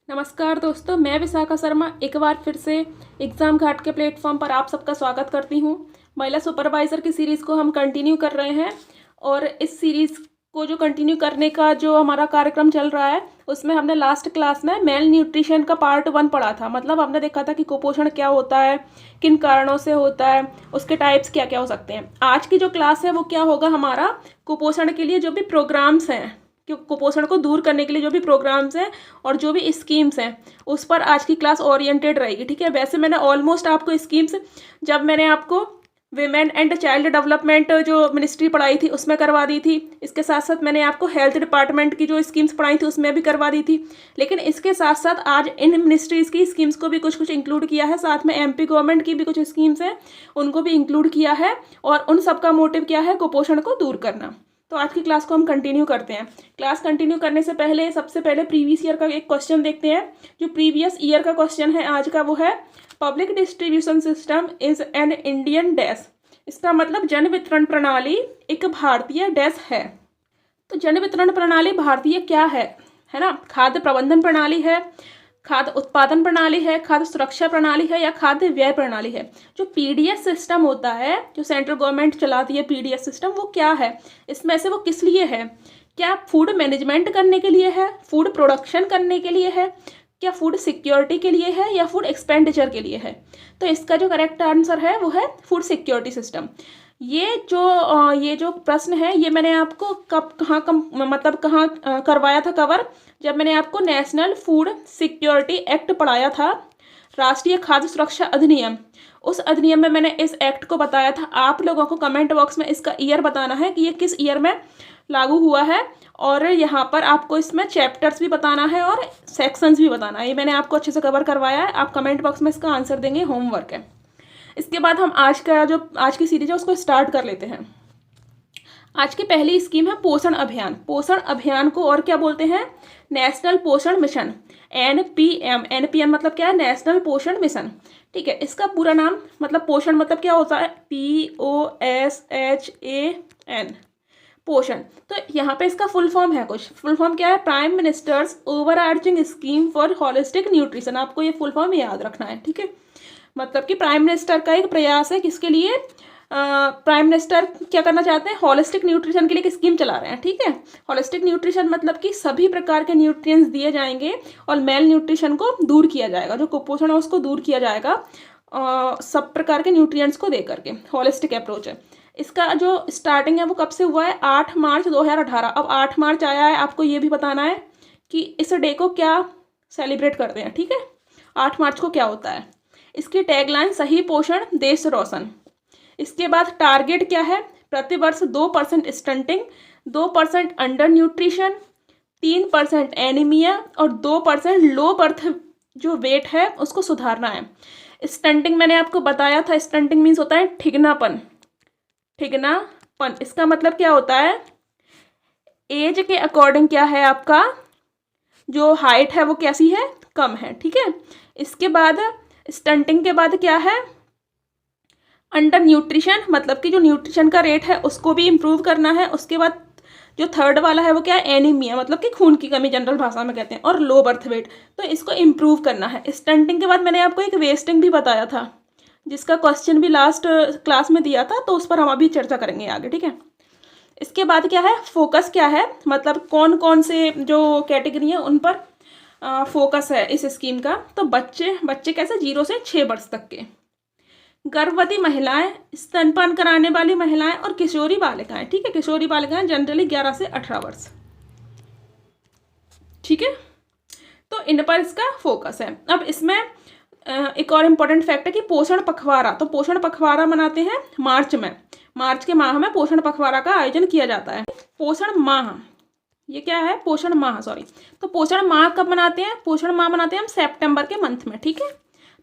नमस्कार दोस्तों, मैं विशाखा शर्मा एक बार फिर से एग्ज़ाम घाट के प्लेटफॉर्म पर आप सबका स्वागत करती हूँ। महिला सुपरवाइज़र की सीरीज़ को हम कंटिन्यू कर रहे हैं और इस सीरीज़ को जो कंटिन्यू करने का जो हमारा कार्यक्रम चल रहा है उसमें हमने लास्ट क्लास में मेल न्यूट्रिशन का पार्ट 1 पढ़ा था। मतलब हमने देखा था कि कुपोषण क्या होता है, किन कारणों से होता है, उसके टाइप्स क्या क्या हो सकते हैं। आज की जो क्लास है वो क्या होगा, हमारा कुपोषण के लिए जो भी प्रोग्राम्स हैं, कि कुपोषण को दूर करने के लिए जो भी प्रोग्राम्स हैं और जो भी स्कीम्स हैं उस पर आज की क्लास ओरिएंटेड रहेगी। ठीक है, वैसे मैंने ऑलमोस्ट आपको स्कीम्स, जब मैंने आपको विमेन एंड चाइल्ड डेवलपमेंट जो मिनिस्ट्री पढ़ाई थी उसमें करवा दी थी। इसके साथ साथ मैंने आपको हेल्थ डिपार्टमेंट की जो स्कीम्स पढ़ाई थी उसमें भी करवा दी थी। लेकिन इसके साथ साथ आज इन मिनिस्ट्रीज़ की स्कीम्स को भी कुछ कुछ इंक्लूड किया है। साथ में एमपी गवर्नमेंट की भी कुछ स्कीम्स हैं उनको भी इंक्लूड किया है और उन सबका मोटिव क्या है, कुपोषण को दूर करना। तो आज की क्लास को हम कंटिन्यू करते हैं। क्लास कंटिन्यू करने से पहले सबसे पहले प्रीवियस ईयर का एक क्वेश्चन देखते हैं। जो प्रीवियस ईयर का क्वेश्चन है आज का वो है, public distribution system is an Indian dash. इसका मतलब जन वितरण प्रणाली एक भारतीय डैश है। तो जन वितरण प्रणाली भारतीय क्या है ना? खाद्य प्रबंधन प्रणाली है, खाद्य उत्पादन प्रणाली है, खाद्य सुरक्षा प्रणाली है या खाद्य व्यय प्रणाली है। जो पीडीएस सिस्टम होता है, जो सेंट्रल गवर्नमेंट चलाती है पीडीएस सिस्टम, वो क्या है, इसमें से वो किस लिए है? क्या फूड मैनेजमेंट करने के लिए है, फूड प्रोडक्शन करने के लिए है, क्या फूड सिक्योरिटी के लिए है या फूड एक्सपेंडिचर के लिए है? तो इसका जो करेक्ट आंसर है वो है फूड सिक्योरिटी सिस्टम। ये जो प्रश्न है ये मैंने आपको कहाँ करवाया था कवर, जब मैंने आपको नेशनल फूड सिक्योरिटी एक्ट पढ़ाया था, राष्ट्रीय खाद्य सुरक्षा अधिनियम। उस अधिनियम में मैंने इस एक्ट को बताया था। आप लोगों को कमेंट बॉक्स में इसका ईयर बताना है कि ये किस ईयर में लागू हुआ है और यहाँ पर आपको इसमें चैप्टर्स भी बताना है और सेक्शंस भी बताना है। ये मैंने आपको अच्छे से कवर करवाया है। आप कमेंट बॉक्स में इसका आंसर देंगे, होमवर्क है। इसके बाद हम आज की सीरीज है उसको स्टार्ट कर लेते हैं। आज की पहली स्कीम है पोषण अभियान। पोषण अभियान को और क्या बोलते हैं? नेशनल पोषण मिशन, एनपीएम। एनपीएम मतलब क्या है? नेशनल पोषण मिशन। ठीक है, इसका पूरा नाम, मतलब पोषण मतलब क्या होता है? POSHAN, पोषण। तो यहाँ पे इसका फुल फॉर्म है, कुछ फुल फॉर्म क्या है? Prime ministers overarching scheme for holistic nutrition. आपको ये फुल फॉर्म याद रखना है। ठीक है, मतलब कि प्राइम मिनिस्टर का एक प्रयास है, किसके लिए? प्राइम मिनिस्टर क्या करना चाहते हैं? होलिस्टिक न्यूट्रिशन के लिए एक स्कीम चला रहे हैं। ठीक है, होलिस्टिक न्यूट्रिशन मतलब कि सभी प्रकार के न्यूट्रिएंट्स दिए जाएंगे और मेल न्यूट्रिशन को दूर किया जाएगा, जो कुपोषण है उसको दूर किया जाएगा सब प्रकार के न्यूट्रिएंट्स को दे करके। होलिस्टिक अप्रोच है। इसका जो स्टार्टिंग है वो कब से हुआ है? 8 मार्च 2018। अब 8 मार्च आया है, आपको ये भी बताना है कि इस डे को क्या सेलिब्रेट करते हैं। ठीक है, 8 मार्च को क्या होता है? इसकी टैगलाइन सही पोषण देश रोशन। इसके बाद टारगेट क्या है? प्रतिवर्ष 2% स्टंटिंग, 2% अंडर न्यूट्रिशन, 3% एनीमिया और 2% लो बर्थ जो वेट है उसको सुधारना है। स्टंटिंग मैंने आपको बताया था, स्टंटिंग मीन्स होता है ठिगनापन। ठिगनापन इसका मतलब क्या होता है? एज के अकॉर्डिंग क्या है, आपका जो हाइट है वो कैसी है? कम है। ठीक है, इसके बाद स्टंटिंग के बाद क्या है? अंडर न्यूट्रिशन, मतलब कि जो न्यूट्रिशन का रेट है उसको भी इम्प्रूव करना है। उसके बाद जो थर्ड वाला है वो क्या है? एनीमिया, मतलब कि खून की कमी जनरल भाषा में कहते हैं, और लो बर्थ वेट, तो इसको इम्प्रूव करना है। स्टंटिंग के बाद मैंने आपको एक वेस्टिंग भी बताया था, जिसका क्वेश्चन भी लास्ट क्लास में दिया था, तो उस पर हम अभी चर्चा करेंगे आगे। ठीक है, इसके बाद क्या है? फोकस क्या है, मतलब कौन कौन से जो कैटेगरी है उन पर फोकस है इस स्कीम का। तो बच्चे कैसे? 0 से 6 वर्ष तक के, गर्भवती महिलाएं, स्तनपान कराने वाली महिलाएं और किशोरी बालिकाएं। ठीक है, किशोरी बालिकाएं जनरली 11 से 18 वर्ष। ठीक है, तो इन पर इसका फोकस है। अब इसमें एक और इम्पोर्टेंट फैक्ट है कि पोषण पखवाड़ा, तो पोषण पखवाड़ा मनाते हैं मार्च में। मार्च के माह में पोषण पखवाड़ा का आयोजन किया जाता है। पोषण माह, ये क्या है? पोषण माह, सॉरी। तो पोषण माह कब मनाते हैं? पोषण माह मनाते हैं हम सितंबर के मंथ में। ठीक है,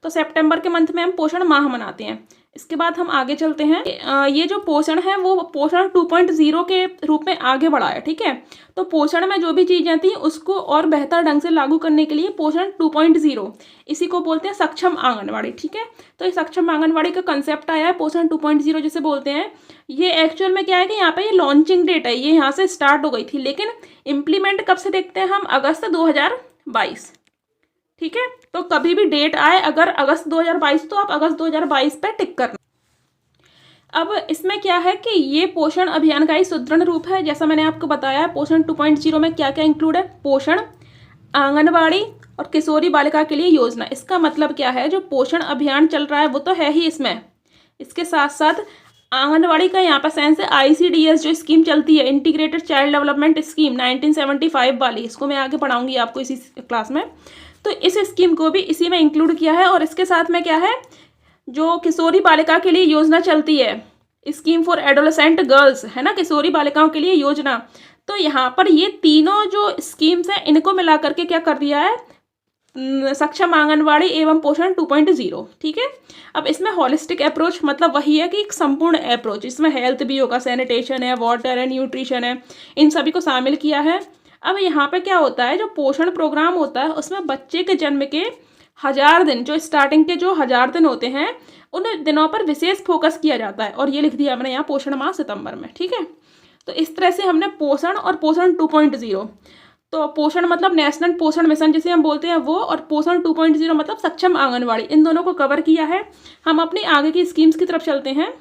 तो सितंबर के मंथ में हम पोषण माह मनाते हैं। इसके बाद हम आगे चलते हैं। ये जो पोषण है वो पोषण 2.0 के रूप में आगे बढ़ा है। ठीक है, तो पोषण में जो भी चीज़ें थी उसको और बेहतर ढंग से लागू करने के लिए पोषण 2.0, इसी को बोलते हैं सक्षम आंगनवाड़ी। ठीक है, तो ये सक्षम आंगनवाड़ी का कंसेप्ट आया है, पोषण 2.0 जिसे बोलते हैं। ये एक्चुअल में क्या है कि यहाँ पे ये लॉन्चिंग डेट है, ये यहाँ से स्टार्ट हो गई थी, लेकिन इम्प्लीमेंट कब से देखते हैं हम? अगस्त 2022। ठीक है। तो कभी भी डेट आए अगर अगस्त 2022 तो आप अगस्त 2022 पे टिक करना। अब इसमें क्या है कि ये पोषण अभियान का ही सुदृढ़ रूप है। जैसा मैंने आपको बताया पोषण 2.0 में क्या क्या इंक्लूड है, पोषण, आंगनबाड़ी और किशोरी बालिका के लिए योजना। इसका मतलब क्या है, जो पोषण अभियान चल रहा है वो तो है ही इसमें, इसके साथ साथ आंगनबाड़ी का यहाँ पर सेंस है ICDS जो स्कीम चलती है, इंटीग्रेटेड चाइल्ड डेवलपमेंट स्कीम 1975 वाली, इसको मैं आगे पढ़ाऊंगी आपको इसी क्लास में। तो इस स्कीम को भी इसी में इंक्लूड किया है। और इसके साथ में क्या है, जो किशोरी बालिका के लिए योजना चलती है, स्कीम फॉर एडोलेसेंट गर्ल्स है ना, किशोरी बालिकाओं के लिए योजना। तो यहाँ पर ये तीनों जो स्कीम्स हैं इनको मिला करके क्या कर दिया है, सक्षम आंगनवाड़ी एवं पोषण 2.0। ठीक है। अब इसमें होलिस्टिक अप्रोच मतलब वही है कि एक संपूर्ण अप्रोच, इसमें हेल्थ भी होगा, सैनिटेशन है, वाटर है, न्यूट्रिशन है, इन सभी को शामिल किया है। अब यहाँ पे क्या होता है, जो पोषण प्रोग्राम होता है उसमें बच्चे के जन्म के 1000 दिन, जो स्टार्टिंग के जो 1000 दिन होते हैं उन दिनों पर विशेष फोकस किया जाता है। और ये लिख दिया हमने यहाँ पोषण माह सितंबर में। ठीक है। तो इस तरह से हमने पोषण और पोषण 2.0, तो पोषण मतलब नेशनल पोषण मिशन जिसे हम बोलते हैं वो, और पोषण 2.0 मतलब सक्षम आंगनवाड़ी, इन दोनों को कवर किया है। हम अपनी आगे की स्कीम्स की तरफ चलते हैं।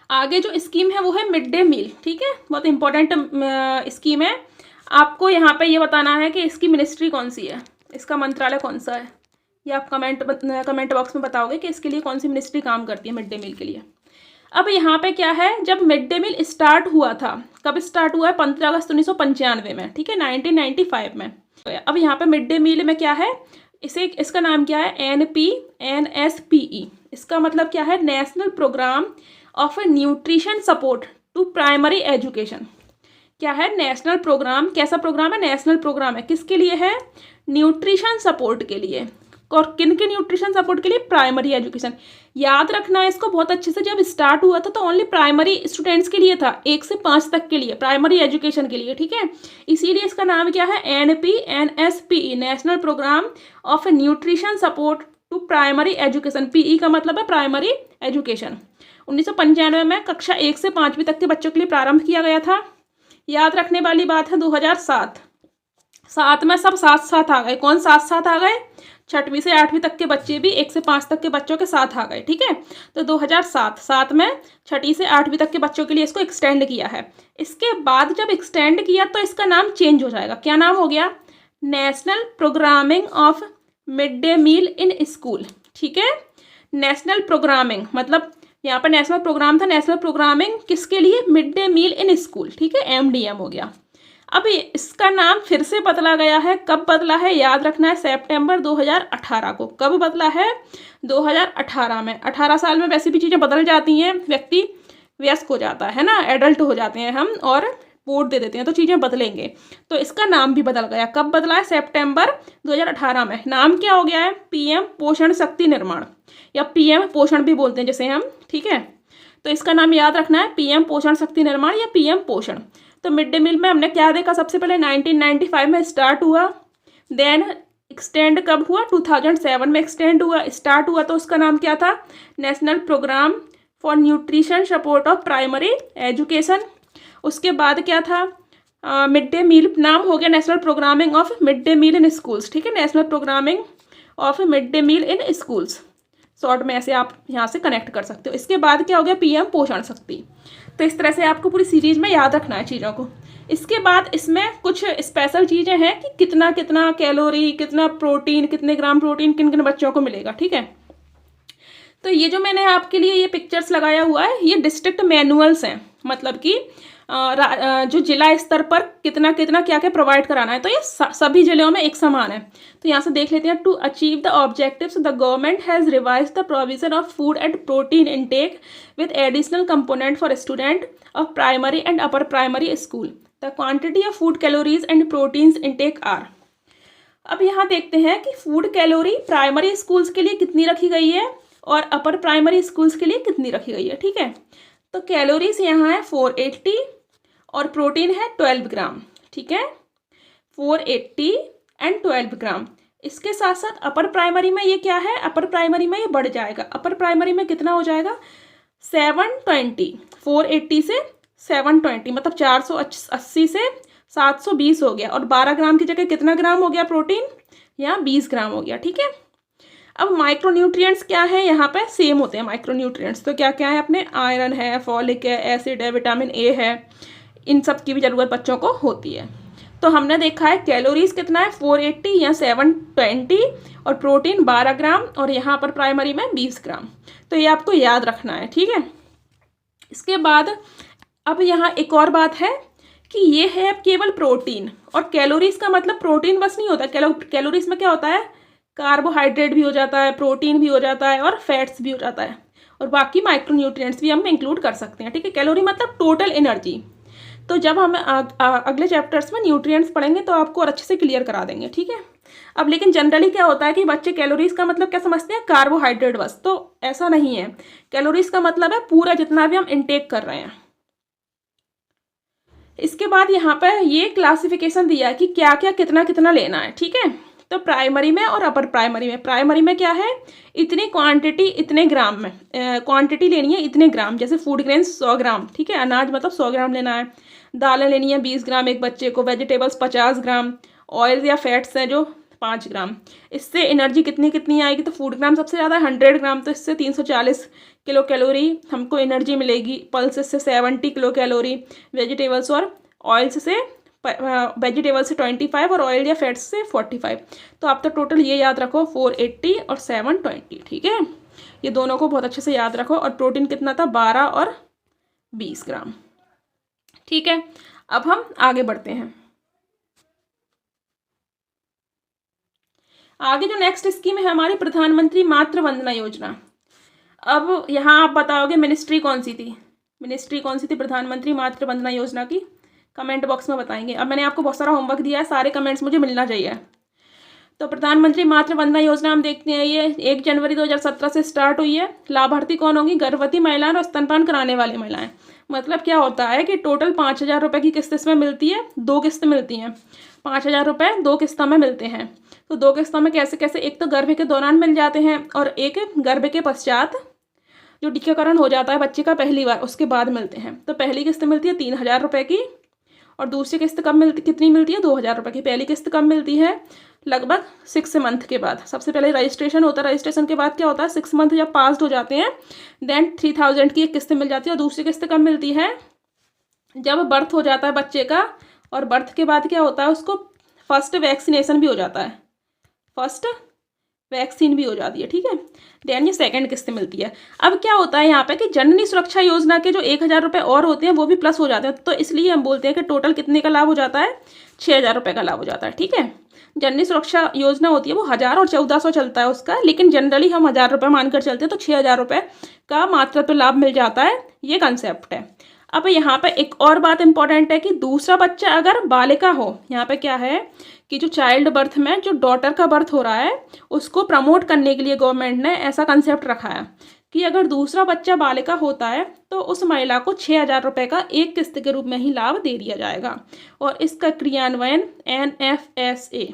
आगे जो स्कीम है वो है मिड डे मील। ठीक है, बहुत इंपॉर्टेंट स्कीम है। आपको यहाँ पे ये बताना है कि इसकी मिनिस्ट्री कौन सी है, इसका मंत्रालय कौन सा है, ये आप कमेंट बॉक्स में बताओगे कि इसके लिए कौन सी मिनिस्ट्री काम करती है मिड डे मील के लिए। अब यहाँ पे क्या है, जब मिड डे मील स्टार्ट हुआ था, कब स्टार्ट हुआ है, 15 अगस्त 1995 में। ठीक है, 1995 में। अब यहाँ पे मिड डे मील में क्या है, इसका नाम क्या है, NSPE। इसका मतलब क्या है, national program of nutrition support to primary education. क्या है, नेशनल प्रोग्राम। कैसा प्रोग्राम है, नेशनल प्रोग्राम है। किसके लिए है, न्यूट्रिशन सपोर्ट के लिए। और किन के न्यूट्रिशन सपोर्ट के लिए, प्राइमरी एजुकेशन। याद रखना है इसको बहुत अच्छे से, जब स्टार्ट हुआ था तो ओनली प्राइमरी स्टूडेंट्स के लिए था, 1 से 5 तक के लिए, प्राइमरी एजुकेशन के लिए। ठीक है, इसीलिए इसका नाम क्या है, NSPE, national program of nutrition support to primary education. PE का मतलब है प्राइमरी एजुकेशन। 1995 में कक्षा 1 से 5वीं तक के बच्चों के लिए प्रारंभ किया गया था। याद रखने वाली बात है 2007 में सब साथ साथ आ गए। कौन साथ साथ आ गए, 6वीं से 8वीं तक के बच्चे भी 1 से 5 तक के बच्चों के साथ आ गए। ठीक है, तो 2007 में 6वीं से 8वीं तक के बच्चों के लिए इसको एक्सटेंड किया है। इसके बाद जब एक्सटेंड किया तो इसका नाम चेंज हो जाएगा। क्या नाम हो गया, national programming of mid day meal in school. ठीक है, नेशनल प्रोग्रामिंग मतलब यहाँ पर नेशनल प्रोग्राम था, नेशनल प्रोग्रामिंग किसके लिए, mid day meal in school. ठीक है, MDM हो गया। अब इसका नाम फिर से बदला गया है। कब बदला है, याद रखना है, सितंबर 2018 को। कब बदला है, 2018 में। 18 साल में वैसे भी चीज़ें बदल जाती हैं, व्यक्ति वयस्क हो जाता है ना, एडल्ट हो जाते हैं हम और वोट दे देते हैं, तो चीज़ें बदलेंगे। तो इसका नाम भी बदल गया। कब बदला है, सितंबर 2018 में। नाम क्या हो गया है, PM पोषण शक्ति निर्माण, या PM पोषण भी बोलते हैं जैसे हम। ठीक है, तो इसका नाम याद रखना है, PM पोषण शक्ति निर्माण या PM पोषण। तो मिड डे मील में हमने क्या देखा, सबसे पहले 1995 में स्टार्ट हुआ, देन एक्सटेंड कब हुआ, 2007 में एक्सटेंड हुआ। स्टार्ट हुआ तो उसका नाम क्या था, national program for nutrition support of primary education. उसके बाद क्या था, मिड डे मील नाम हो गया national programming of mid day meal in schools. ठीक है, national programming of mid day meal in schools, short में ऐसे आप यहाँ से कनेक्ट कर सकते हो। इसके बाद क्या हो गया, PM पोषण शक्ति। तो इस तरह से आपको पूरी सीरीज में याद रखना है चीज़ों को। इसके बाद इसमें कुछ स्पेशल चीज़ें हैं कि कितना कितना कैलोरी, कितना प्रोटीन, कितने ग्राम प्रोटीन किन किन बच्चों को मिलेगा। ठीक है, तो ये जो मैंने आपके लिए ये पिक्चर्स लगाया हुआ है, ये डिस्ट्रिक्ट मैनुअल्स हैं, मतलब कि जो जिला स्तर पर कितना कितना क्या क्या प्रोवाइड कराना है, तो ये सभी जिलों में एक समान है। तो यहाँ से देख लेते हैं, to achieve the objectives the government has revised the provision of food and protein intake with additional component for student of primary and upper primary school. The quantity of food calories and proteins intake are. अब यहाँ देखते हैं कि food calorie primary schools के लिए कितनी रखी गई है और अपर प्राइमरी स्कूल्स के लिए कितनी रखी गई है। ठीक है, तो कैलोरीज यहाँ है 480 और प्रोटीन है 12 ग्राम। ठीक है, 480 एंड 12 ग्राम। इसके साथ साथ अपर प्राइमरी में ये क्या है, अपर प्राइमरी में ये बढ़ जाएगा। अपर प्राइमरी में कितना हो जाएगा, 720, 480 से 720 मतलब 480 से 720 हो गया। और 12 ग्राम की जगह कितना ग्राम हो गया प्रोटीन, यहाँ 20 ग्राम हो गया, ठीक है। अब माइक्रोन्यूट्रिएंट्स क्या है, यहाँ पे सेम होते हैं माइक्रोन्यूट्रिएंट्स। तो क्या क्या है अपने, आयरन है, फॉलिक है, एसिड है, विटामिन ए है, इन सब की भी ज़रूरत बच्चों को होती है। तो हमने देखा है कैलोरीज कितना है 480 या 720, और प्रोटीन 12 ग्राम, और यहाँ पर प्राइमरी में 20 ग्राम। तो ये आपको याद रखना है, ठीक है। इसके बाद अब यहाँ एक और बात है कि ये है अब केवल प्रोटीन, और कैलोरीज का मतलब प्रोटीन बस नहीं होता, कैलोरीज में क्या होता है, कार्बोहाइड्रेट भी हो जाता है, प्रोटीन भी हो जाता है, और फैट्स भी हो जाता है, और बाकी माइक्रोन्यूट्रिएंट्स भी हम इंक्लूड कर सकते हैं, ठीक है। कैलोरी मतलब टोटल एनर्जी। तो जब हम अगले चैप्टर्स में न्यूट्रिएंट्स पढ़ेंगे तो आपको और अच्छे से क्लियर करा देंगे, ठीक है। अब लेकिन जनरली क्या होता है कि बच्चे कैलोरीज का मतलब क्या समझते हैं, कार्बोहाइड्रेट बस। तो ऐसा नहीं है, कैलोरीज का मतलब है पूरा जितना भी हम इनटेक कर रहे हैं। इसके बाद यहाँ पर ये क्लासिफिकेशन दिया है कि क्या क्या कितना कितना लेना है, ठीक है। तो प्राइमरी में और अपर प्राइमरी में क्या है, इतनी क्वांटिटी इतने ग्राम में, क्वांटिटी लेनी है इतने ग्राम। जैसे फूड ग्रेन्स 100 ग्राम, ठीक है, अनाज मतलब 100 ग्राम लेना है। दालें लेनी है 20 ग्राम एक बच्चे को, वेजिटेबल्स 50 ग्राम, ऑयल या फैट्स हैं जो 5 ग्राम। इससे एनर्जी कितनी कितनी आएगी, तो फूड ग्राम सबसे ज़्यादा 100 ग्राम, तो इससे 340 किलो कैलोरी हमको एनर्जी मिलेगी। पल्सेस से 70 किलो कैलोरी, वेजिटेबल्स और ऑयल्स से वेजिटेबल से 25, और ऑयल या फैट्स से 45। तो आप तो टोटल ये याद रखो 480 और 720, ठीक है। ये दोनों को बहुत अच्छे से याद रखो। और प्रोटीन कितना था, 12 और 20 ग्राम, ठीक है। अब हम आगे बढ़ते हैं। आगे जो नेक्स्ट स्कीम है हमारी, प्रधानमंत्री मातृ वंदना योजना। अब यहाँ आप बताओगे मिनिस्ट्री कौन सी थी प्रधानमंत्री मातृ वंदना योजना की, कमेंट बॉक्स में बताएंगे। अब मैंने आपको बहुत सारा होमवर्क दिया है, सारे कमेंट्स मुझे मिलना चाहिए। तो प्रधानमंत्री मातृ वंदना योजना हम देखते हैं, ये 1 जनवरी 2017 से स्टार्ट हुई है। लाभार्थी कौन होंगी, गर्भवती महिलाएं और स्तनपान कराने वाली महिलाएं। मतलब क्या होता है कि टोटल 5,000 रुपये की किस्त इसमें मिलती है, 2 किस्त मिलती हैं। 5,000 रुपये 2 किस्तों में मिलते हैं। तो 2 किस्तों में कैसे कैसे, एक तो गर्भ के दौरान मिल जाते हैं, और एक गर्भ के पश्चात जो टीकाकरण हो जाता है बच्चे का पहली बार, उसके बाद मिलते हैं। तो पहली किस्त मिलती है 3,000 रुपये की, और दूसरी किस्त कितनी मिलती है, 2,000 रुपये की। पहली किस्त कब मिलती है, लगभग 6 मंथ के बाद। सबसे पहले रजिस्ट्रेशन होता है, रजिस्ट्रेशन के बाद क्या होता है, 6 मंथ जब पास हो जाते हैं देन 3,000 की एक किस्त मिल जाती है। और दूसरी किस्त कब मिलती है, जब बर्थ हो जाता है बच्चे का, और बर्थ के बाद क्या होता है, उसको फर्स्ट वैक्सीनेशन भी हो जाता है, फर्स्ट वैक्सीन भी हो जाती है, ठीक है। देन ये सेकंड किस्त मिलती है। अब क्या होता है यहाँ पे कि जननी सुरक्षा योजना के जो 1,000 रुपये और होते हैं वो भी प्लस हो जाते हैं। तो इसलिए हम बोलते हैं कि टोटल कितने का लाभ हो जाता है, 6,000 रुपये का लाभ हो जाता है, ठीक है। जननी सुरक्षा योजना होती है वो 1,000 और 1,400 चलता है उसका, लेकिन जनरली हम 1,000 रुपये मानकर चलते हैं। तो 6,000 रुपये का मातृत्व लाभ मिल जाता है, ये कंसेप्ट है। अब यहाँ पे एक और बात इंपॉर्टेंट है कि दूसरा बच्चा अगर बालिका हो, यहाँ पे क्या है कि जो चाइल्ड बर्थ में जो डॉटर का बर्थ हो रहा है उसको प्रमोट करने के लिए गवर्नमेंट ने ऐसा कंसेप्ट रखा है कि अगर दूसरा बच्चा बालिका होता है तो उस महिला को 6,000 रुपये का एक किस्त के रूप में ही लाभ दे दिया जाएगा। और इसका क्रियान्वयन NFSA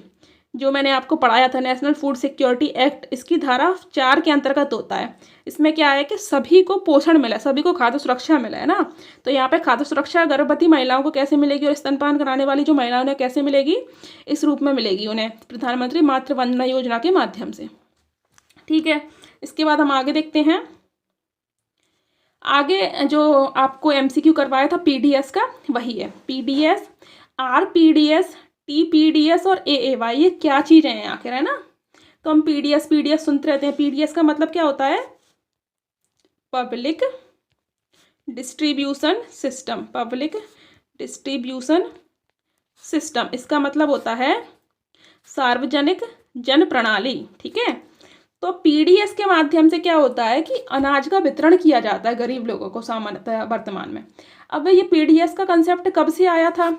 जो मैंने आपको पढ़ाया था, नेशनल फूड सिक्योरिटी एक्ट, इसकी धारा 4 के अंतर्गत होता है। इसमें क्या है कि सभी को पोषण मिला, सभी को खाद्य सुरक्षा मिला है ना। तो यहाँ पे खाद्य सुरक्षा गर्भवती महिलाओं को कैसे मिलेगी और स्तनपान कराने वाली जो महिलाओं ने कैसे मिलेगी, इस रूप में मिलेगी उन्हें प्रधानमंत्री मातृ वंदना योजना के माध्यम से, ठीक है। इसके बाद हम आगे देखते हैं। आगे जो आपको MCQ करवाया था PDS का, वही है PDS, RPDS, TPDS और AAY। ये क्या चीज़ें हैं आखिर, है ना। तो हम PDS सुनते रहते हैं। PDS का मतलब क्या होता है, public distribution system, public distribution system. इसका मतलब होता है सार्वजनिक जन प्रणाली, ठीक है। तो PDS के माध्यम से क्या होता है कि अनाज का वितरण किया जाता है गरीब लोगों को सामान्यतः वर्तमान में। अब ये PDS का कंसेप्ट कब से आया था,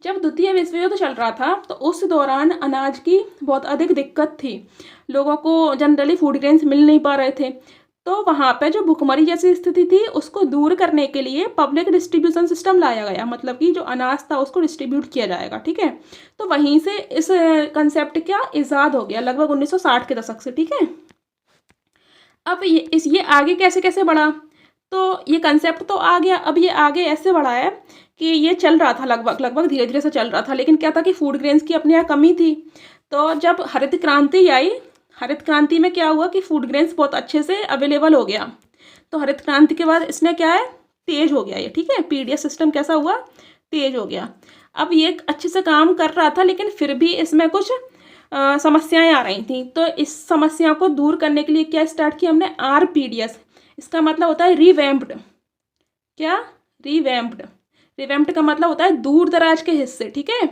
जब द्वितीय विश्व युद्ध चल रहा था तो उस दौरान अनाज की बहुत अधिक दिक्कत थी, लोगों को जनरली फूड ग्रेन्स मिल नहीं पा रहे थे। तो वहाँ पे जो भुखमरी जैसी स्थिति थी उसको दूर करने के लिए पब्लिक डिस्ट्रीब्यूशन सिस्टम लाया गया, मतलब कि जो अनाज था उसको डिस्ट्रीब्यूट किया जाएगा, ठीक है। तो वहीं से इस कंसेप्ट का इजाद हो गया लगभग 1960 के दशक से, ठीक है। अब ये आगे कैसे कैसे बढ़ा, तो ये कंसेप्ट तो आ गया, अब ये आगे ऐसे बढ़ा है कि ये चल रहा था लगभग धीरे धीरे से चल रहा था। लेकिन क्या था कि फूड ग्रेन्स की अपने यहाँ कमी थी, तो जब हरित क्रांति आई, हरित क्रांति में क्या हुआ कि फूड ग्रेन्स बहुत अच्छे से अवेलेबल हो गया। तो हरित क्रांति के बाद इसने क्या है, तेज हो गया ये, ठीक है। पीडीएस सिस्टम कैसा हुआ, तेज हो गया। अब ये अच्छे से काम कर रहा था, लेकिन फिर भी इसमें कुछ समस्याएं आ रही थी। तो इस समस्या को दूर करने के लिए क्या स्टार्ट किया हमने, आरपीडीएस। इसका मतलब होता है रिवैम्प्ड। क्या, रिवैम्प्ड। रिवैम्प्ड का मतलब होता है दूर दराज के हिस्से, ठीक है।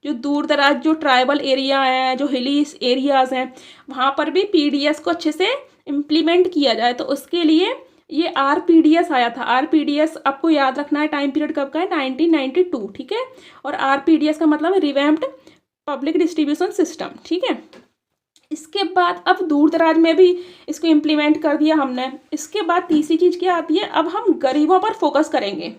जो दूर दराज, जो ट्राइबल एरिया है, जो हिली एरियाज हैं, वहाँ पर भी पीडीएस को अच्छे से इम्प्लीमेंट किया जाए। तो उसके लिए ये आरपीडीएस आया था। आरपीडीएस आपको याद रखना है, टाइम पीरियड कब का है, 1992, ठीक है। और आरपीडीएस का मतलब है रिवैम्प्ड पब्लिक डिस्ट्रीब्यूशन सिस्टम, ठीक है। इसके बाद अब दूर दराज में भी इसको इम्प्लीमेंट कर दिया हमने। इसके बाद तीसरी चीज़ क्या आती है, अब हम गरीबों पर फोकस करेंगे।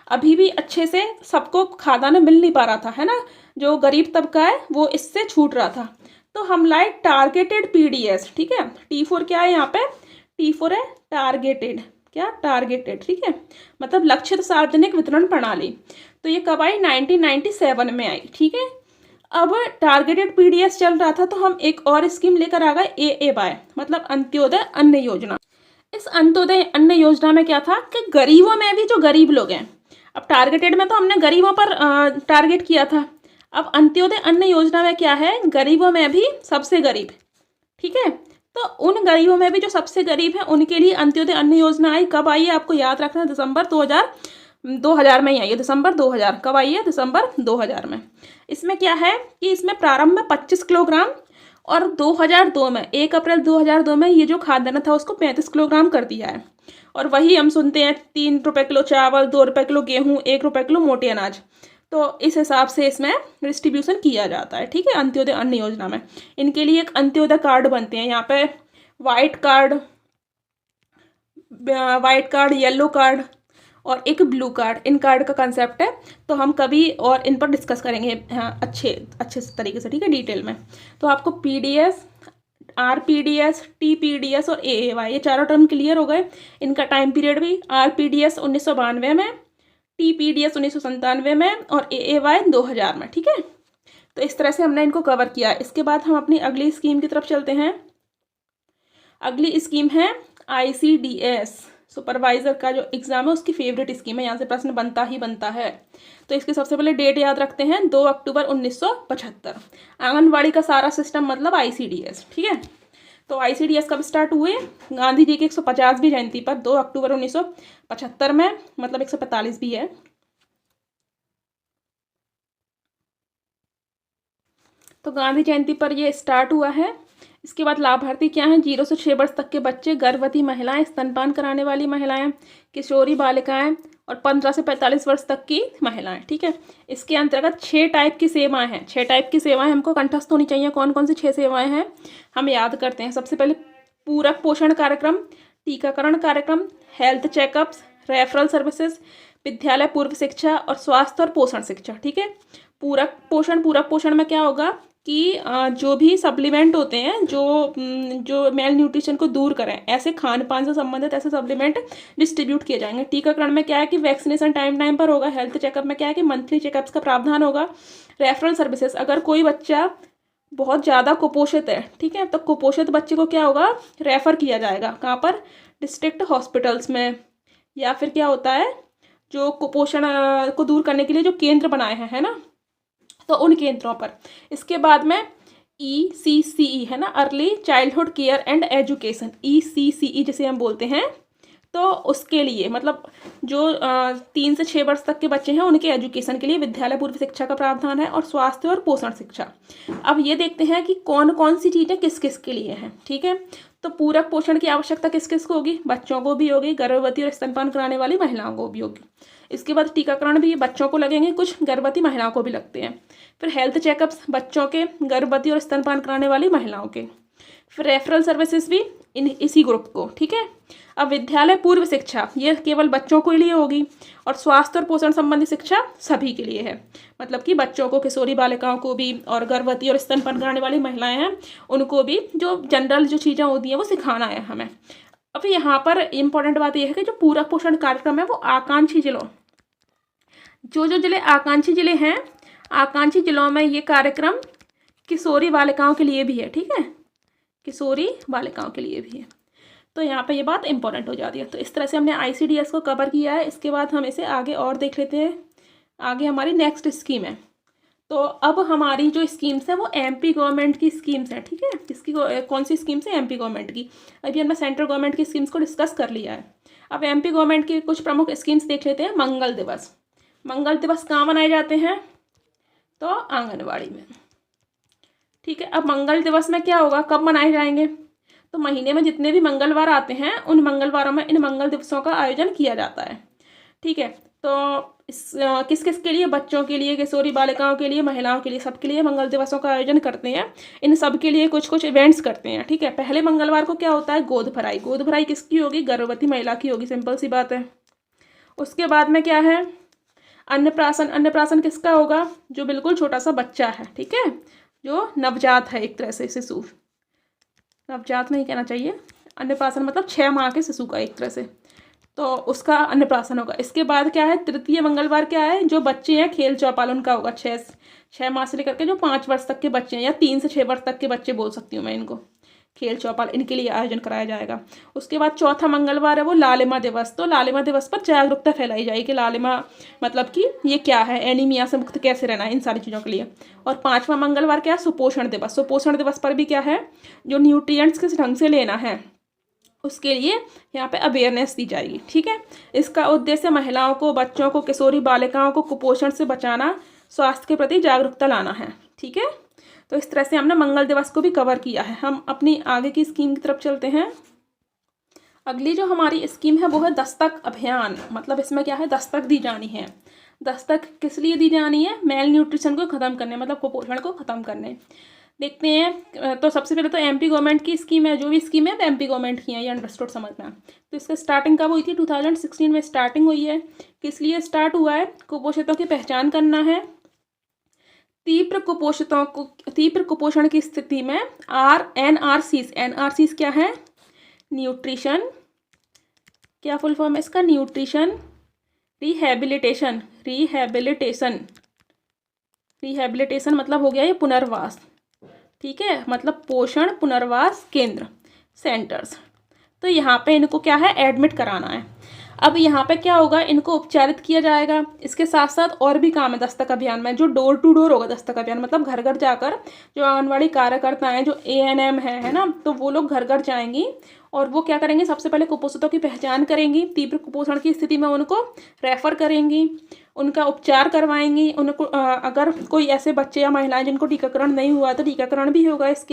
अभी भी अच्छे से सबको खादान मिल नहीं पा रहा था, है ना। जो गरीब तबका है वो इससे छूट रहा था। तो हम लाए टारगेटेड पीडीएस, ठीक है। T4 क्या है यहाँ पे, T4 है टारगेटेड। क्या, टारगेटेड, ठीक है, मतलब लक्षित सार्वजनिक वितरण प्रणाली। तो ये कब आई, 1997 में आई, ठीक है। अब टारगेटेड पीडीएस चल रहा था, तो हम एक और स्कीम लेकर आ गए, AAY, मतलब अंत्योदय अन्न योजना। इस अंत्योदय अन्न योजना में क्या था कि गरीबों में भी जो गरीब लोग हैं, अब टारगेटेड में तो हमने गरीबों पर टारगेट किया था। अब अंत्योदय अन्न योजना में क्या है, गरीबों में भी सबसे गरीब, ठीक है। तो उन गरीबों में भी जो सबसे गरीब हैं उनके लिए अंत्योदय अन्न योजना आई। कब आई है आपको याद रखना है, दिसंबर 2000 में ही आई है। दिसंबर 2000, कब आई है, दिसंबर 2000 में। इसमें क्या है कि इसमें प्रारंभ में 25 किलोग्राम और 2002 में 1 अप्रैल 2002 में ये जो खाद्यान्न था उसको 35 किलोग्राम कर दिया है। और वही हम सुनते हैं 3 रुपये किलो चावल, 2 रुपये किलो गेहूँ, 1 रुपये किलो मोटे अनाज। तो इस हिसाब से इसमें डिस्ट्रीब्यूशन किया जाता है, ठीक है। अंत्योदय अन्न योजना में इनके लिए एक अंत्योदय कार्ड बनते हैं। यहाँ पे वाइट कार्ड, येलो कार्ड और एक ब्लू कार्ड, इन कार्ड का कंसेप्ट है। तो हम कभी और इन पर डिस्कस करेंगे अच्छे तरीके से, ठीक है, डिटेल में। तो आपको पीडीएस, आरपीडीएस, टीपीडीएस और AAY, ये चारों टर्म क्लियर हो गए। इनका टाइम पीरियड भी, आरपीडीएस 1992 में, टीपीडीएस 1997 में और AAY 2000 में, ठीक है। तो इस तरह से हमने इनको कवर किया। इसके बाद हम अपनी अगली स्कीम की तरफ चलते हैं। अगली स्कीम है ICDS, सुपरवाइजर का जो एग्जाम है उसकी फेवरेट स्कीम है, यहाँ से प्रश्न बनता ही बनता है। तो इसके सबसे पहले डेट याद रखते हैं, 2 अक्टूबर 1975। आंगनवाड़ी का सारा सिस्टम मतलब ICDS, ठीक है। तो ICDS कब स्टार्ट हुए, गांधी जी की 150वीं जयंती पर 2 अक्टूबर 1975 में, मतलब 145 भी है। तो गांधी जयंती पर ये स्टार्ट हुआ है। इसके बाद लाभार्थी क्या हैं, 0 से 6 वर्ष तक के बच्चे, गर्भवती महिलाएं, स्तनपान कराने वाली महिलाएं, किशोरी बालिकाएं और 15 से 45 वर्ष तक की महिलाएं, ठीक है। इसके अंतर्गत 6 टाइप की सेवाएं हैं। 6 टाइप की सेवाएं हमको कंठस्थ होनी चाहिए। कौन कौन सी 6 सेवाएं हैं हम याद करते हैं। सबसे पहले पूरक पोषण कार्यक्रम, टीकाकरण कार्यक्रम, हेल्थ चेकअप्स, रेफरल सर्विसेज, विद्यालय पूर्व शिक्षा और स्वास्थ्य और पोषण शिक्षा, ठीक है। पूरक पोषण में क्या होगा कि जो भी सप्लीमेंट होते हैं जो मेल न्यूट्रिशन को दूर करें, ऐसे खान पान से संबंधित ऐसे सप्लीमेंट डिस्ट्रीब्यूट किए जाएंगे। टीकाकरण में क्या है कि वैक्सीनेशन टाइम पर होगा। हेल्थ चेकअप में क्या है कि मंथली चेकअप्स का प्रावधान होगा। रेफरल सर्विसेज, अगर कोई बच्चा बहुत ज़्यादा कुपोषित है, ठीक है, तो कुपोषित बच्चे को क्या होगा, रेफ़र किया जाएगा। कहाँ पर, डिस्ट्रिक्ट हॉस्पिटल्स में, या फिर क्या होता है जो कुपोषण को दूर करने के लिए जो केंद्र बनाए हैं, है ना, तो उन केंद्रों पर। इसके बाद में ECCE है ना, early childhood care and education, ECCE जिसे हम बोलते हैं। तो उसके लिए मतलब जो 3 से 6 वर्ष तक के बच्चे हैं उनके एजुकेशन के लिए विद्यालय पूर्व शिक्षा का प्रावधान है, और स्वास्थ्य और पोषण शिक्षा। अब ये देखते हैं कि कौन कौन सी चीज़ें किस किस के लिए हैं, ठीक है। तो पूरक पोषण की आवश्यकता किस किस को होगी, बच्चों को भी होगी, गर्भवती और स्तनपान कराने वाली महिलाओं को भी होगी। इसके बाद टीकाकरण भी बच्चों को लगेंगे, कुछ गर्भवती महिलाओं को भी लगते हैं। फिर हेल्थ चेकअप्स बच्चों के, गर्भवती और स्तनपान कराने वाली महिलाओं के। फिर रेफरल सर्विसेज भी इसी ग्रुप को, ठीक है। अब विद्यालय पूर्व शिक्षा ये केवल बच्चों के लिए होगी, और स्वास्थ्य और पोषण संबंधी शिक्षा सभी के लिए है, मतलब कि बच्चों को, किशोरी बालिकाओं को भी, और गर्भवती और स्तनपान कराने वाली महिलाएं हैं उनको भी जो जनरल जो चीज़ें होती हैं वो सिखाना है हमें। अब यहाँ पर इम्पोर्टेंट बात यह है कि जो पूरक पोषण कार्यक्रम है वो आकांक्षी जिलों, जो जिले आकांक्षी जिले हैं, आकांक्षी जिलों में ये कार्यक्रम किशोरी बालिकाओं के लिए भी है, ठीक है, किशोरी बालिकाओं के लिए भी है। तो यहाँ पे ये बात इंपॉर्टेंट हो जाती है। तो इस तरह से हमने ICDS को कवर किया है। इसके बाद हम इसे आगे और देख लेते हैं। आगे हमारी नेक्स्ट स्कीम है। तो अब हमारी जो स्कीम्स है वो MP गवर्नमेंट की स्कीम्स हैं, ठीक है। किसकी कौन सी स्कीम्स है? MP गवर्नमेंट की। अभी हमने सेंट्रल गवर्नमेंट की स्कीम्स को डिस्कस कर लिया है। अब MP गवर्नमेंट की कुछ प्रमुख स्कीम्स देख लेते हैं। मंगल दिवस। मंगल दिवस कहाँ मनाए जाते हैं? तो आंगनबाड़ी में, ठीक है। अब मंगल दिवस में क्या होगा, कब मनाए जाएंगे? तो महीने में जितने भी मंगलवार आते हैं उन मंगलवारों में इन मंगल दिवसों का आयोजन किया जाता है, ठीक है। तो इस किस किस के लिए? बच्चों के लिए, किशोरी बालिकाओं के लिए, महिलाओं के लिए, सबके लिए मंगल दिवसों का आयोजन करते हैं। इन सब के लिए कुछ कुछ इवेंट्स करते हैं, ठीक है। पहले मंगलवार को क्या होता है? गोद भराई। गोद भराई किसकी होगी? गर्भवती महिला की होगी, सिंपल सी बात है। उसके बाद में क्या है? अन्नप्राशन। अन्नप्राशन किसका होगा? जो बिल्कुल छोटा सा बच्चा है, ठीक है, जो नवजात है, एक तरह से शिशु, नवजात नहीं कहना चाहिए, अन्नप्राशन मतलब 6 माह के शिशु का एक तरह से, तो उसका अन्नप्राशन होगा। इसके बाद क्या है? तृतीय मंगलवार क्या है? जो बच्चे हैं खेल चौपाल उनका होगा। 6 माह से लेकर के जो 5 वर्ष तक के बच्चे हैं, या 3 से 6 वर्ष तक के बच्चे बोल सकती हूँ मैं इनको, खेल चौपाल, इनके लिए आयोजन कराया जाएगा। उसके बाद चौथा मंगलवार है वो लालिमा दिवस। तो लालिमा दिवस पर जागरूकता फैलाई जाएगी। लालिमा मतलब कि ये क्या है, एनीमिया से मुक्त कैसे रहना है, इन सारी चीज़ों के लिए। और 5वां मंगलवार क्या है? सुपोषण दिवस। सुपोषण दिवस पर भी क्या है? जो न्यूट्रिएंट्स किस ढंग से लेना है उसके लिए यहाँ पे अवेयरनेस दी जाएगी, ठीक है। इसका उद्देश्य महिलाओं को, बच्चों को, किशोरी बालिकाओं को कुपोषण से बचाना, स्वास्थ्य के प्रति जागरूकता लाना है, ठीक है। तो इस तरह से हमने मंगल दिवस को भी कवर किया है। हम अपनी आगे की स्कीम की तरफ चलते हैं। अगली जो हमारी स्कीम है वो है दस्तक अभियान। मतलब इसमें क्या है? दस्तक दी जानी है। दस्तक किस लिए दी जानी है? मेल न्यूट्रिशन को ख़त्म करने, मतलब कुपोषण को ख़त्म करने। देखते हैं। तो सबसे पहले तो MP गवर्नमेंट की स्कीम है। जो भी स्कीम है MP गवर्नमेंट की है, ये अंडरस्टूड समझना। तो इसका स्टार्टिंग कब हुई थी? 2016 में स्टार्टिंग हुई है। किस लिए स्टार्ट हुआ है? कुपोषितों की पहचान करना है। तीव्र कुपोषण की स्थिति में NRCs क्या है? न्यूट्रिशन, क्या फुल फॉर्म है इसका? Nutrition rehabilitation. रिहेबिलिटेशन मतलब हो गया ये पुनर्वास, ठीक है, मतलब पोषण पुनर्वास केंद्र, सेंटर्स। तो यहाँ पे इनको क्या है? एडमिट कराना है। अब यहाँ पे क्या होगा? इनको उपचारित किया जाएगा। इसके साथ साथ और भी काम है दस्तक अभियान में, जो डोर टू डोर होगा दस्तक अभियान, मतलब घर घर जाकर जो आंगनवाड़ी कार्यकर्ता हैं, जो ANM है ना, तो वो लोग घर घर जाएंगी और वो क्या करेंगे? सबसे पहले कुपोषितों की पहचान करेंगी, तीव्र कुपोषण की स्थिति में उनको रेफर करेंगी, उनका उपचार करवाएंगी। उनको अगर कोई ऐसे बच्चे या महिलाएं जिनको टीकाकरण नहीं हुआ तो टीकाकरण भी होगा इस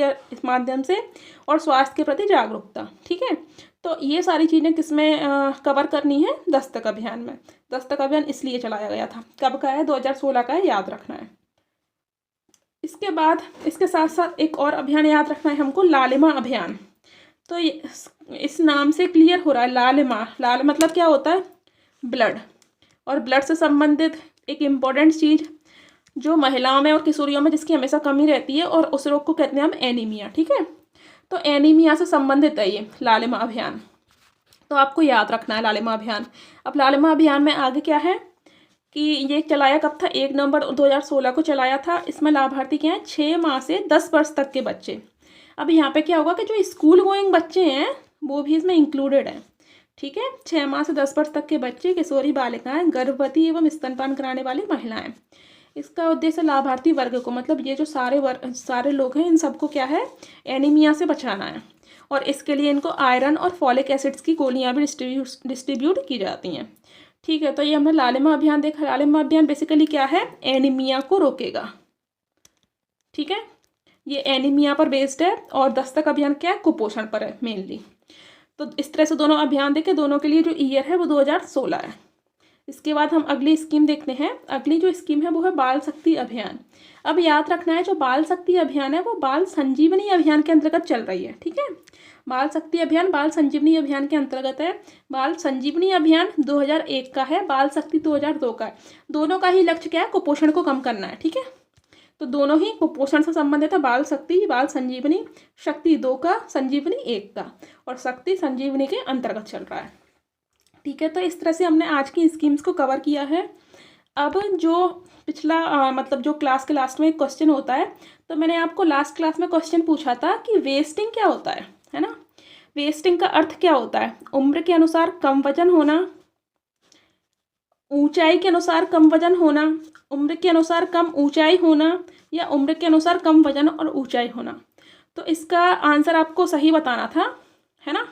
माध्यम से, और स्वास्थ्य के प्रति जागरूकता, ठीक है। तो ये सारी चीज़ें किसमें कवर करनी है? दस्तक अभियान में। दस्तक अभियान इसलिए चलाया गया था। कब का है? 2016 का है, याद रखना है। इसके बाद इसके साथ साथ एक और अभियान याद रखना है हमको, लालिमा अभियान। तो इस नाम से क्लियर हो रहा है, लालिमा, लाल मतलब क्या होता है? ब्लड। और ब्लड से संबंधित एक इम्पॉर्टेंट चीज़ जो महिलाओं में और किशोरियों में जिसकी हमेशा कमी रहती है, और उस रोग को कहते हैं हम एनीमिया, ठीक है। तो एनीमिया से संबंधित है ये लालिमा अभियान। तो आपको याद रखना है लालिमा अभियान। अब लालिमा अभियान में आगे क्या है कि ये चलाया कब था? 1 नवंबर 2016 को चलाया था। इसमें लाभार्थी क्या हैं? 6 माह से 10 वर्ष तक के बच्चे। अब यहाँ पे क्या होगा कि जो स्कूल गोइंग बच्चे हैं वो भी इसमें इंक्लूडेड हैं, ठीक है। 6 माह से 10 वर्ष तक के बच्चे, किशोरी बालिकाएं, गर्भवती एवं स्तनपान कराने वाली महिलाएं। इसका उद्देश्य लाभार्थी वर्ग को, मतलब ये जो सारे लोग हैं, इन सबको क्या है? एनीमिया से बचाना है। और इसके लिए इनको आयरन और फॉलिक एसिड्स की गोलियां भी डिस्ट्रीब्यूट की जाती हैं, ठीक है। तो ये हमने लालिमा अभियान देखा। लालिमा अभियान बेसिकली क्या है? एनीमिया को रोकेगा, ठीक है। ये एनीमिया पर बेस्ड है। और दस्तक अभियान क्या है? कुपोषण पर है मेनली। तो इस तरह से दोनों अभियान देखे। दोनों के लिए जो ईयर है वो 2016 है। इसके बाद हम अगली स्कीम देखते हैं। अगली जो स्कीम है वो है बाल शक्ति अभियान। अब याद रखना है, जो बाल शक्ति अभियान है वो बाल संजीवनी अभियान के अंतर्गत चल रही है, ठीक है। बाल शक्ति अभियान बाल संजीवनी अभियान के अंतर्गत है। बाल संजीवनी अभियान 2001 का है, बाल शक्ति 2002 का है। दोनों का ही लक्ष्य क्या है? कुपोषण को कम करना है, ठीक है। तो दोनों ही कुपोषण से संबंधित है। बाल शक्ति, बाल संजीवनी, शक्ति 2 का, संजीवनी 1 का, और शक्ति संजीवनी के अंतर्गत चल रहा है, ठीक है। तो इस तरह से हमने आज की स्कीम्स को कवर किया है। अब जो पिछला मतलब जो क्लास के लास्ट में एक क्वेश्चन होता है, तो मैंने आपको लास्ट क्लास में क्वेश्चन पूछा था कि वेस्टिंग क्या होता है ना। वेस्टिंग का अर्थ क्या होता है? उम्र के अनुसार कम वजन होना, ऊंचाई के अनुसार कम वजन होना, उम्र के अनुसार कम ऊंचाई होना, या उम्र के अनुसार कम वजन और ऊंचाई होना। तो इसका आंसर आपको सही बताना था, है ना।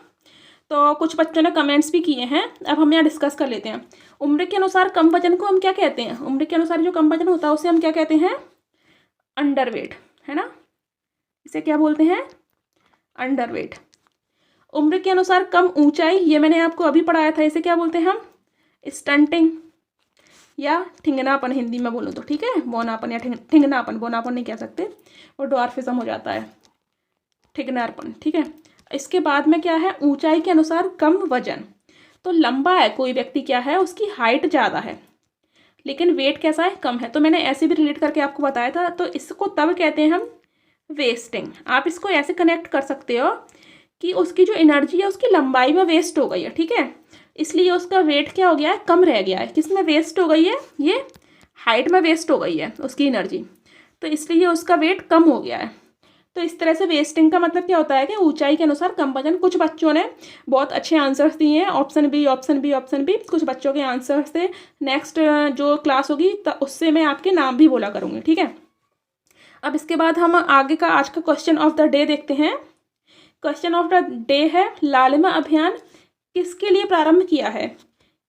तो कुछ बच्चों ने कमेंट्स भी किए हैं, अब हम यहाँ डिस्कस कर लेते हैं। उम्र के अनुसार कम वजन को हम क्या कहते हैं? उम्र के अनुसार जो कम वजन होता है उसे हम क्या कहते हैं? अंडरवेट, है ना। इसे क्या बोलते हैं? अंडरवेट। उम्र के अनुसार कम ऊंचाई, ये मैंने आपको अभी पढ़ाया था, इसे क्या बोलते हैं हम? स्टंटिंग या ठिंगनापन हिंदी में बोलूँ तो, ठीक है। बौनापन या ठिंगनापन, बौनापन नहीं कह सकते, वो डॉर्फिज्म हो जाता है, ठिंगनापन, ठीक है। इसके बाद में क्या है? ऊंचाई के अनुसार कम वजन। तो लंबा है कोई व्यक्ति, क्या है? उसकी हाइट ज़्यादा है लेकिन वेट कैसा है? कम है। तो मैंने ऐसे भी रिलेट करके आपको बताया था। तो इसको तब कहते हैं हम वेस्टिंग। आप इसको ऐसे कनेक्ट कर सकते हो कि उसकी जो एनर्जी है उसकी लंबाई में वेस्ट हो गई है, ठीक है, इसलिए उसका वेट क्या हो गया है? कम रह गया है। किस में वेस्ट हो गई है? ये हाइट में वेस्ट हो गई है उसकी एनर्जी, तो इसलिए उसका वेट कम हो गया है। तो इस तरह से वेस्टिंग का मतलब क्या होता है कि ऊंचाई के अनुसार कम वजन। कुछ बच्चों ने बहुत अच्छे आंसर्स दिए हैं, option B, option B, option B, कुछ बच्चों के आंसर्स थे। नेक्स्ट जो क्लास होगी तो उससे मैं आपके नाम भी बोला करूँगी, ठीक है। अब इसके बाद हम आगे का आज का क्वेश्चन ऑफ द डे देखते हैं। क्वेश्चन ऑफ द डे है, लालिमा अभियान किसके लिए प्रारंभ किया है?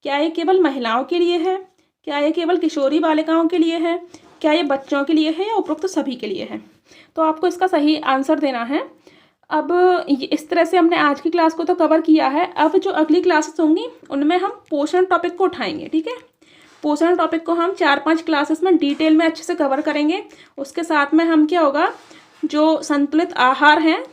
क्या ये केवल महिलाओं के लिए है? क्या ये केवल किशोरी बालिकाओं के लिए है? क्या ये बच्चों के लिए है या उपरोक्त सभी के लिए है? तो आपको इसका सही आंसर देना है। अब इस तरह से हमने आज की क्लास को तो कवर किया है। अब जो अगली क्लासेस होंगी उनमें हम पोषण टॉपिक को उठाएंगे, ठीक है। पोषण टॉपिक को हम 4-5 क्लासेस में डिटेल में अच्छे से कवर करेंगे। उसके साथ में हम क्या होगा, जो संतुलित आहार हैं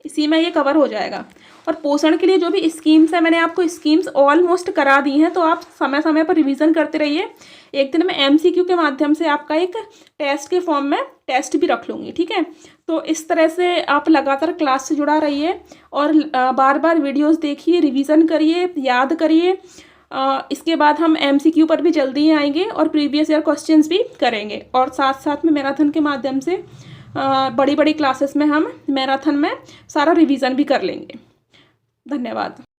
इसी में ये कवर हो जाएगा। और पोषण के लिए जो भी स्कीम्स है, मैंने आपको स्कीम्स ऑलमोस्ट करा दी हैं, तो आप समय समय पर रिवीजन करते रहिए। एक दिन मैं MCQ के माध्यम से आपका एक टेस्ट के फॉर्म में टेस्ट भी रख लूँगी, ठीक है। तो इस तरह से आप लगातार क्लास से जुड़ा रहिए और बार बार वीडियोस देखिए, रिवीजन करिए, याद करिए। इसके बाद हम MCQ पर भी जल्दी ही आएंगे और प्रीवियस ईयर क्वेश्चंस भी करेंगे, और साथ साथ में मैराथन के माध्यम से बड़ी बड़ी क्लासेस में हम मैराथन में सारा रिवीजन भी कर लेंगे। धन्यवाद।